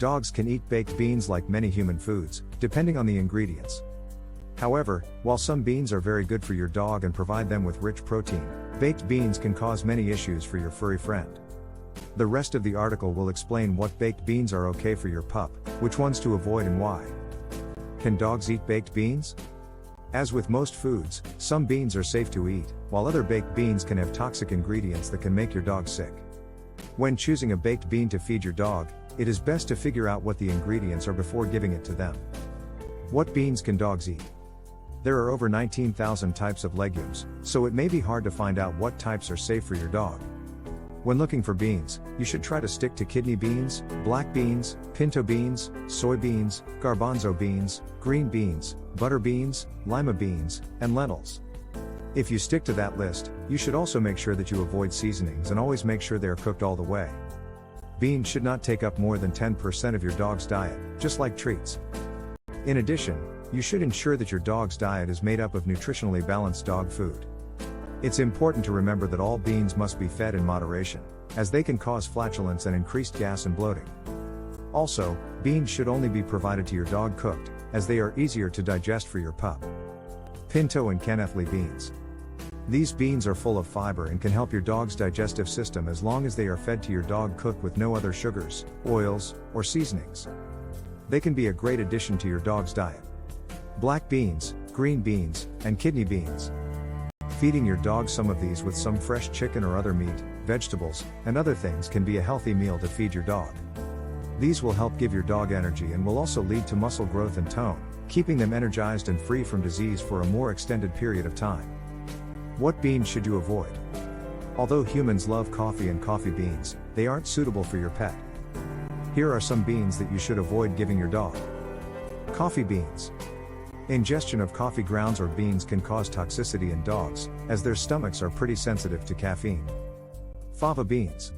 Dogs can eat baked beans like many human foods, depending on the ingredients. However, while some beans are very good for your dog and provide them with rich protein, baked beans can cause many issues for your furry friend. The rest of the article will explain what baked beans are okay for your pup, which ones to avoid and why. Can dogs eat baked beans? As with most foods, some beans are safe to eat, while other baked beans can have toxic ingredients that can make your dog sick. When choosing a baked bean to feed your dog, it is best to figure out what the ingredients are before giving it to them. What beans can dogs eat? There are over 19,000 types of legumes, so it may be hard to find out what types are safe for your dog. When looking for beans, you should try to stick to kidney beans, black beans, pinto beans, soybeans, garbanzo beans, green beans, butter beans, lima beans, and lentils. If you stick to that list, you should also make sure that you avoid seasonings and always make sure they are cooked all the way. Beans should not take up more than 10% of your dog's diet, just like treats. In addition, you should ensure that your dog's diet is made up of nutritionally balanced dog food. It's important to remember that all beans must be fed in moderation, as they can cause flatulence and increased gas and bloating. Also, beans should only be provided to your dog cooked, as they are easier to digest for your pup. Pinto and Kenneth Lee beans. These beans are full of fiber and can help your dog's digestive system as long as they are fed to your dog cooked with no other sugars, oils, or seasonings. They can be a great addition to your dog's diet. Black beans, green beans, and kidney beans. Feeding your dog some of these with some fresh chicken or other meat, vegetables, and other things can be a healthy meal to feed your dog. These will help give your dog energy and will also lead to muscle growth and tone, keeping them energized and free from disease for a more extended period of time. What beans should you avoid? Although humans love coffee and coffee beans, they aren't suitable for your pet. Here are some beans that you should avoid giving your dog. Coffee beans. Ingestion of coffee grounds or beans can cause toxicity in dogs, as their stomachs are pretty sensitive to caffeine. Fava beans.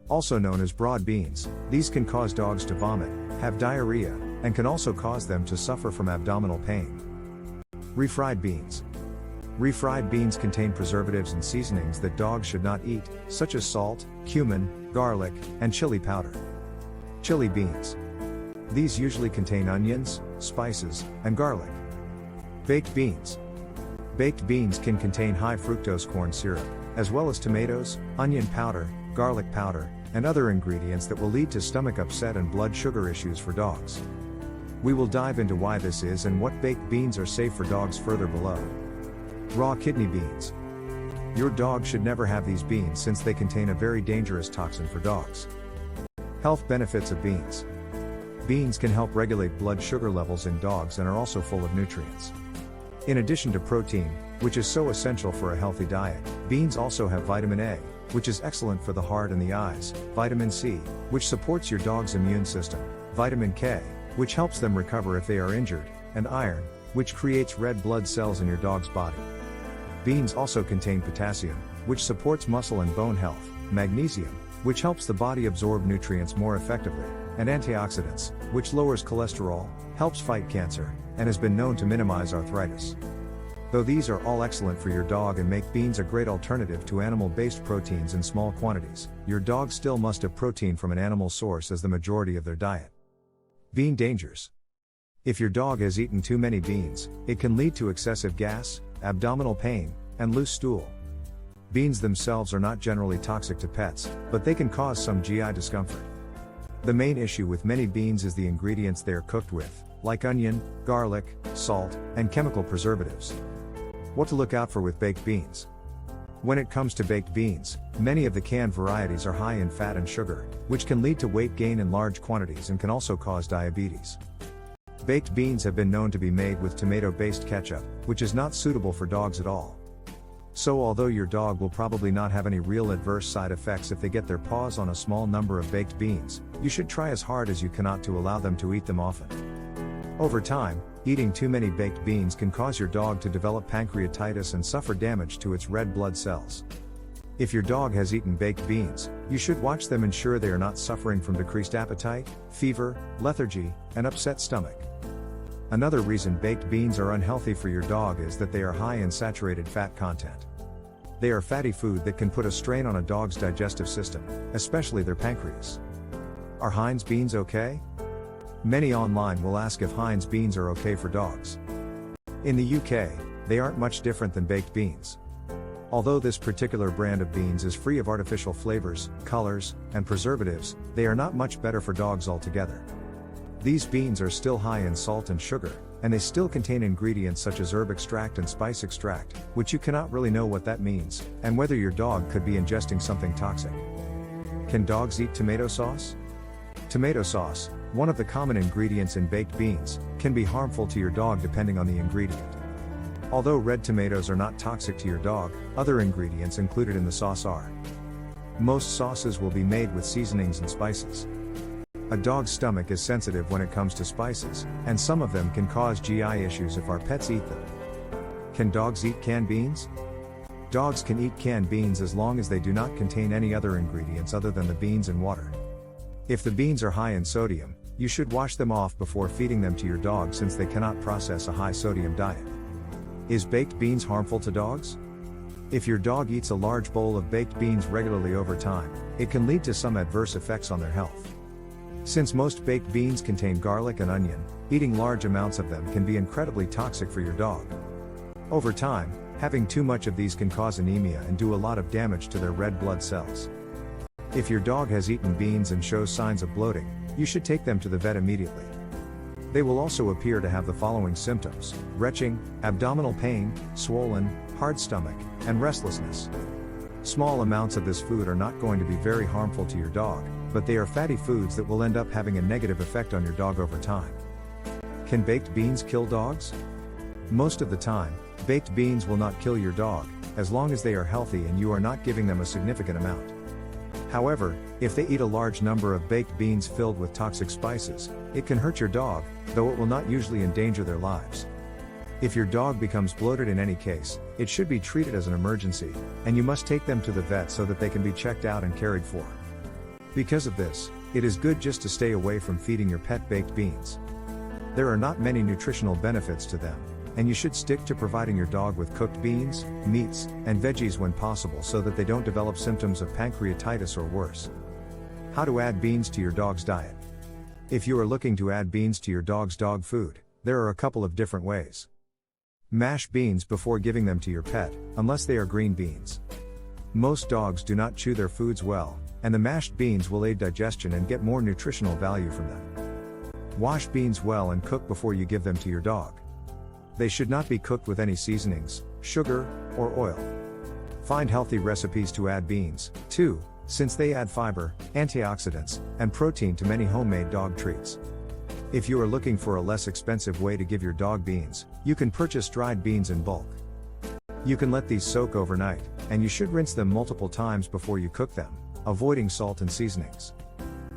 Also known as broad beans, these can cause dogs to vomit, have diarrhea, and can also cause them to suffer from abdominal pain. Refried beans. Refried beans contain preservatives and seasonings that dogs should not eat, such as salt, cumin, garlic, and chili powder. Chili beans. These usually contain onions, spices, and garlic. Baked beans. Baked beans can contain high fructose corn syrup, as well as tomatoes, onion powder, garlic powder, and other ingredients that will lead to stomach upset and blood sugar issues for dogs. We will dive into why this is and what baked beans are safe for dogs further below. Raw kidney beans. Your dog should never have these beans since they contain a very dangerous toxin for dogs. Health benefits of beans. Beans can help regulate blood sugar levels in dogs and are also full of nutrients. In addition to protein, which is so essential for a healthy diet, beans also have vitamin A, which is excellent for the heart and the eyes, vitamin C, which supports your dog's immune system, vitamin K, which helps them recover if they are injured, and iron, which creates red blood cells in your dog's body. Beans also contain potassium, which supports muscle and bone health, magnesium, which helps the body absorb nutrients more effectively, and antioxidants, which lowers cholesterol, helps fight cancer, and has been known to minimize arthritis. Though these are all excellent for your dog and make beans a great alternative to animal-based proteins in small quantities, your dog still must have protein from an animal source as the majority of their diet. Bean dangers. If your dog has eaten too many beans, it can lead to excessive gas, abdominal pain, and loose stool. Beans themselves are not generally toxic to pets, but they can cause some GI discomfort. The main issue with many beans is the ingredients they are cooked with, like onion, garlic, salt, and chemical preservatives. What to look out for with baked beans. When it comes to baked beans, many of the canned varieties are high in fat and sugar, which can lead to weight gain in large quantities and can also cause diabetes. Baked beans have been known to be made with tomato-based ketchup, which is not suitable for dogs at all. So although your dog will probably not have any real adverse side effects if they get their paws on a small number of baked beans, you should try as hard as you cannot to allow them to eat them often. Over time, eating too many baked beans can cause your dog to develop pancreatitis and suffer damage to its red blood cells. If your dog has eaten baked beans, you should watch them, ensure they are not suffering from decreased appetite, fever, lethargy, and upset stomach. Another reason baked beans are unhealthy for your dog is that they are high in saturated fat content. They are fatty food that can put a strain on a dog's digestive system, especially their pancreas. Are Heinz beans okay? Many online will ask if Heinz beans are okay for dogs. In the UK, they aren't much different than baked beans. Although this particular brand of beans is free of artificial flavors, colors, and preservatives, they are not much better for dogs altogether. These beans are still high in salt and sugar, and they still contain ingredients such as herb extract and spice extract, which you cannot really know what that means, and whether your dog could be ingesting something toxic. Can dogs eat tomato sauce? Tomato sauce, one of the common ingredients in baked beans, can be harmful to your dog depending on the ingredient. Although red tomatoes are not toxic to your dog, other ingredients included in the sauce are. Most sauces will be made with seasonings and spices. A dog's stomach is sensitive when it comes to spices, and some of them can cause GI issues if our pets eat them. Can dogs eat canned beans? Dogs can eat canned beans as long as they do not contain any other ingredients other than the beans and water. If the beans are high in sodium, you should wash them off before feeding them to your dog since they cannot process a high sodium diet. Is baked beans harmful to dogs? If your dog eats a large bowl of baked beans regularly over time, it can lead to some adverse effects on their health. Since most baked beans contain garlic and onion, eating large amounts of them can be incredibly toxic for your dog. Over time, having too much of these can cause anemia and do a lot of damage to their red blood cells. If your dog has eaten beans and shows signs of bloating, you should take them to the vet immediately. They will also appear to have the following symptoms: retching, abdominal pain, swollen, hard stomach, and restlessness. Small amounts of this food are not going to be very harmful to your dog, but they are fatty foods that will end up having a negative effect on your dog over time. Can baked beans kill dogs? Most of the time, baked beans will not kill your dog, as long as they are healthy and you are not giving them a significant amount. However, if they eat a large number of baked beans filled with toxic spices, it can hurt your dog, though it will not usually endanger their lives. If your dog becomes bloated in any case, it should be treated as an emergency, and you must take them to the vet so that they can be checked out and cared for. Because of this, it is good just to stay away from feeding your pet baked beans. There are not many nutritional benefits to them, and you should stick to providing your dog with cooked beans, meats, and veggies when possible so that they don't develop symptoms of pancreatitis or worse. How to add beans to your dog's diet. If you are looking to add beans to your dog's dog food, there are a couple of different ways. Mash beans before giving them to your pet, unless they are green beans. Most dogs do not chew their foods well, and the mashed beans will aid digestion and get more nutritional value from them. Wash beans well and cook before you give them to your dog. They should not be cooked with any seasonings, sugar, or oil. Find healthy recipes to add beans, too, since they add fiber, antioxidants, and protein to many homemade dog treats. If you are looking for a less expensive way to give your dog beans, you can purchase dried beans in bulk. You can let these soak overnight, and you should rinse them multiple times before you cook them, avoiding salt and seasonings.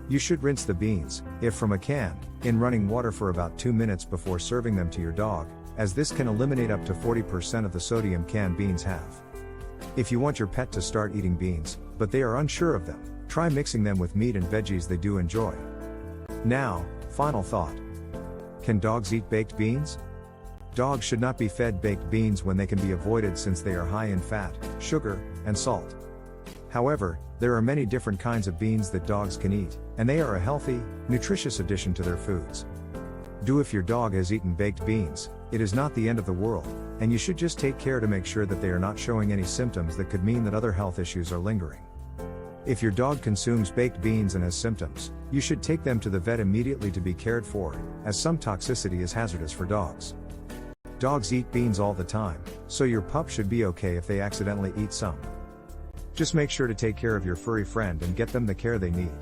You should rinse the beans, if from a can, in running water for about 2 minutes before serving them to your dog, as this can eliminate up to 40% of the sodium canned beans have. If you want your pet to start eating beans, but they are unsure of them, try mixing them with meat and veggies they do enjoy. Now, final thought. Can dogs eat baked beans? Dogs should not be fed baked beans when they can be avoided since they are high in fat, sugar, and salt. However, there are many different kinds of beans that dogs can eat, and they are a healthy, nutritious addition to their foods. If your dog has eaten baked beans, it is not the end of the world, and you should just take care to make sure that they are not showing any symptoms that could mean that other health issues are lingering. If your dog consumes baked beans and has symptoms, you should take them to the vet immediately to be cared for, as some toxicity is hazardous for dogs. Dogs eat beans all the time, so your pup should be okay if they accidentally eat some. Just make sure to take care of your furry friend and get them the care they need.